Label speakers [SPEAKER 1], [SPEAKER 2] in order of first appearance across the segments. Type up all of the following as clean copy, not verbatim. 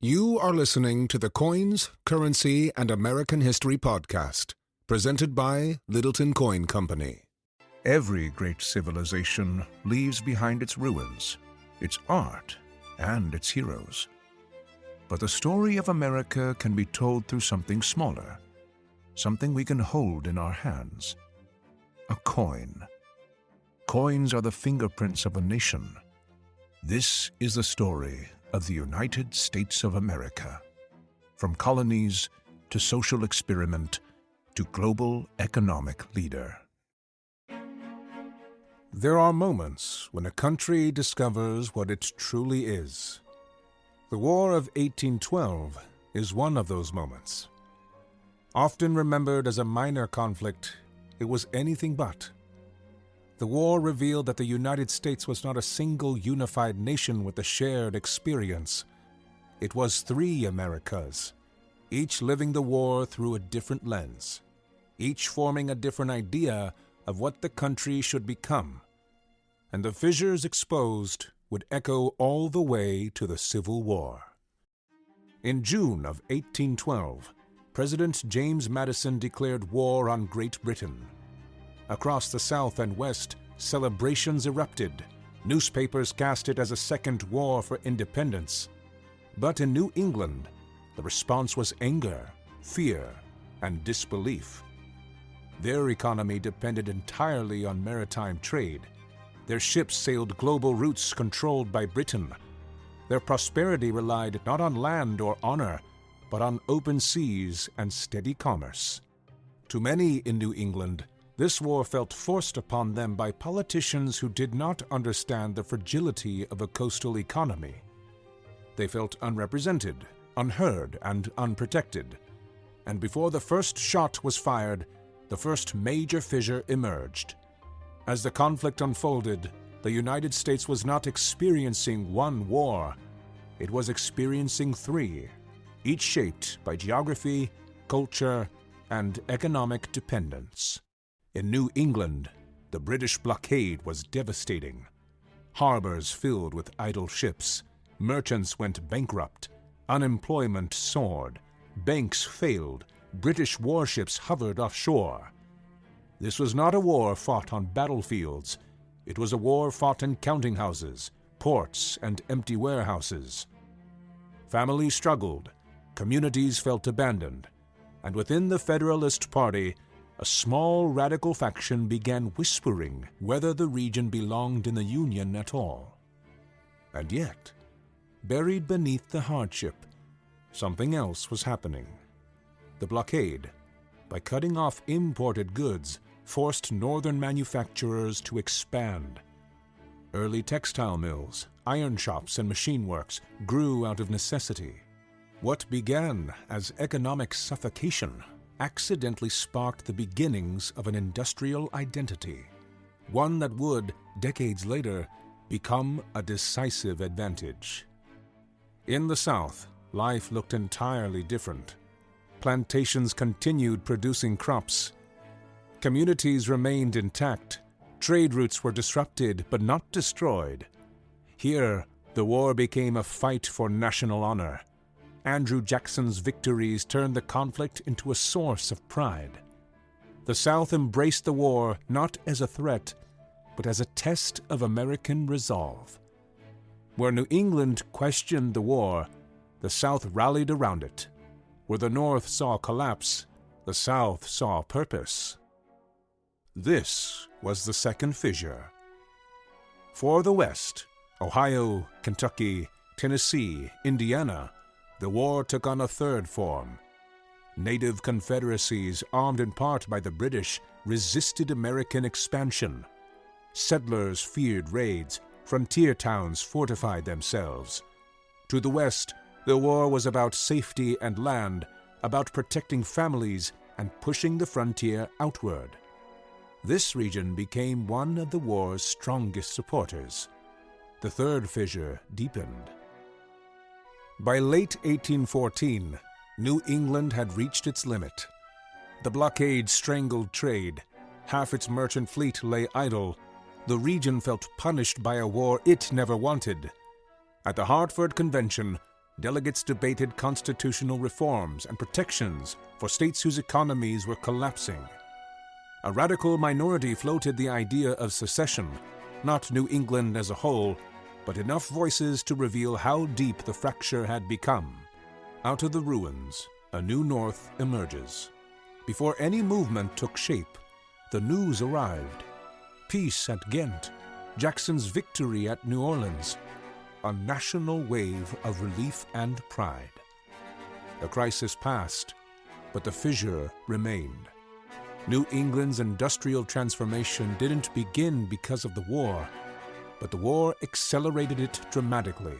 [SPEAKER 1] You are listening to the Coins, Currency, and American History podcast, presented by Littleton Coin Company.
[SPEAKER 2] Every great civilization leaves behind its ruins, its art, and its heroes. But the story of America can be told through something smaller, something we can hold in our hands. A coin. Coins are the fingerprints of a nation. This is the story of the United States of America. From colonies to social experiment to global economic leader.
[SPEAKER 1] There are moments when a country discovers what it truly is. The War of 1812 is one of those moments. Often remembered as a minor conflict, it was anything but. The war revealed that the United States was not a single unified nation with a shared experience. It was three Americas, each living the war through a different lens, each forming a different idea of what the country should become. And the fissures exposed would echo all the way to the Civil War. In June of 1812, President James Madison declared war on Great Britain. Across the South and West, celebrations erupted. Newspapers cast it as a second war for independence. But in New England, the response was anger, fear, and disbelief. Their economy depended entirely on maritime trade. Their ships sailed global routes controlled by Britain. Their prosperity relied not on land or honor, but on open seas and steady commerce. To many in New England, this war felt forced upon them by politicians who did not understand the fragility of a coastal economy. They felt unrepresented, unheard, and unprotected. And before the first shot was fired, the first major fissure emerged. As the conflict unfolded, the United States was not experiencing one war. It was experiencing three, each shaped by geography, culture, and economic dependence. In New England, the British blockade was devastating. Harbors filled with idle ships, merchants went bankrupt, unemployment soared, banks failed, British warships hovered offshore. This was not a war fought on battlefields. It was a war fought in counting houses, ports, and empty warehouses. Families struggled, communities felt abandoned, and within the Federalist Party, a small radical faction began whispering whether the region belonged in the Union at all. And yet, buried beneath the hardship, something else was happening. The blockade, by cutting off imported goods, forced northern manufacturers to expand. Early textile mills, iron shops, and machine works grew out of necessity. What began as economic suffocation accidentally sparked the beginnings of an industrial identity, one that would, decades later, become a decisive advantage. In the South, life looked entirely different. Plantations continued producing crops. Communities remained intact. Trade routes were disrupted but not destroyed. Here, the war became a fight for national honor. Andrew Jackson's victories turned the conflict into a source of pride. The South embraced the war not as a threat, but as a test of American resolve. Where New England questioned the war, the South rallied around it. Where the North saw collapse, the South saw purpose. This was the second fissure. For the West, Ohio, Kentucky, Tennessee, Indiana, the war took on a third form. Native confederacies, armed in part by the British, resisted American expansion. Settlers feared raids. Frontier towns fortified themselves. To the west, the war was about safety and land, about protecting families and pushing the frontier outward. This region became one of the war's strongest supporters. The third fissure deepened. By late 1814, New England had reached its limit. The blockade strangled trade. Half its merchant fleet lay idle. The region felt punished by a war it never wanted. At the Hartford Convention, delegates debated constitutional reforms and protections for states whose economies were collapsing. A radical minority floated the idea of secession, not New England as a whole, but enough voices to reveal how deep the fracture had become. Out of the ruins, a new North emerges. Before any movement took shape, the news arrived. Peace at Ghent, Jackson's victory at New Orleans, a national wave of relief and pride. The crisis passed, but the fissure remained. New England's industrial transformation didn't begin because of the war, but the war accelerated it dramatically.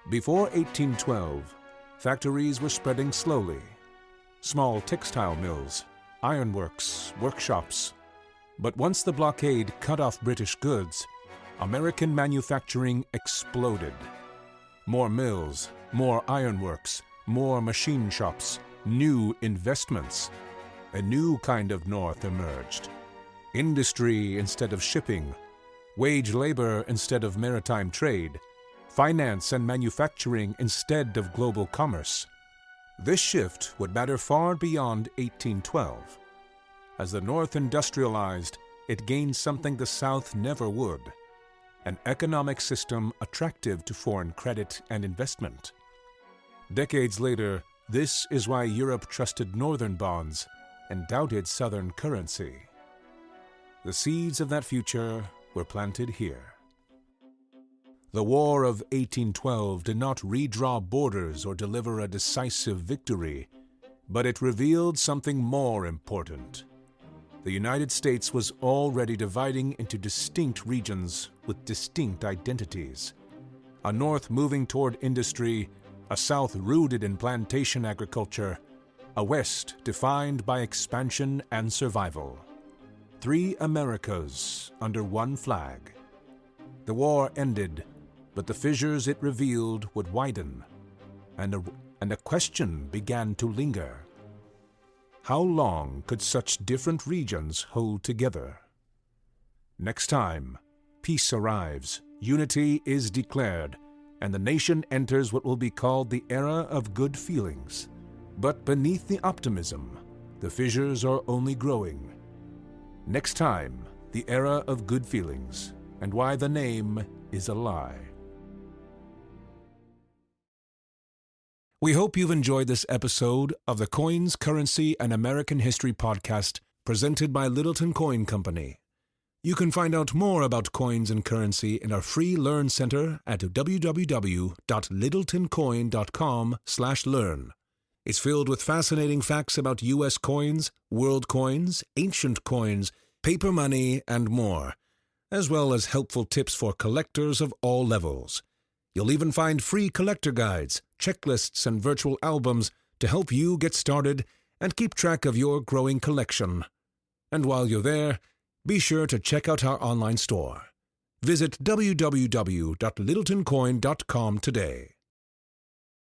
[SPEAKER 1] Before 1812, factories were spreading slowly. Small textile mills, ironworks, workshops. But once the blockade cut off British goods, American manufacturing exploded. More mills, more ironworks, more machine shops, new investments. A new kind of North emerged. Industry instead of shipping, wage labor instead of maritime trade, finance and manufacturing instead of global commerce. This shift would matter far beyond 1812. As the North industrialized, it gained something the South never would: an economic system attractive to foreign credit and investment. Decades later, this is why Europe trusted Northern bonds and doubted Southern currency. The seeds of that future were planted here. The War of 1812 did not redraw borders or deliver a decisive victory, but it revealed something more important. The United States was already dividing into distinct regions with distinct identities. A North moving toward industry, a South rooted in plantation agriculture, a West defined by expansion and survival. Three Americas under one flag. The war ended, but the fissures it revealed would widen, and a question began to linger. How long could such different regions hold together? Next time, peace arrives, unity is declared, and the nation enters what will be called the era of good feelings. But beneath the optimism, the fissures are only growing. Next time, the era of good feelings, and why the name is a lie. We hope you've enjoyed this episode of the Coins, Currency, and American History podcast presented by Littleton Coin Company. You can find out more about coins and currency in our free Learn Center at www.littletoncoin.com/learn. It's filled with fascinating facts about U.S. coins, world coins, ancient coins, paper money, and more, as well as helpful tips for collectors of all levels. You'll even find free collector guides, checklists, and virtual albums to help you get started and keep track of your growing collection. And while you're there, be sure to check out our online store. Visit www.littletoncoin.com today.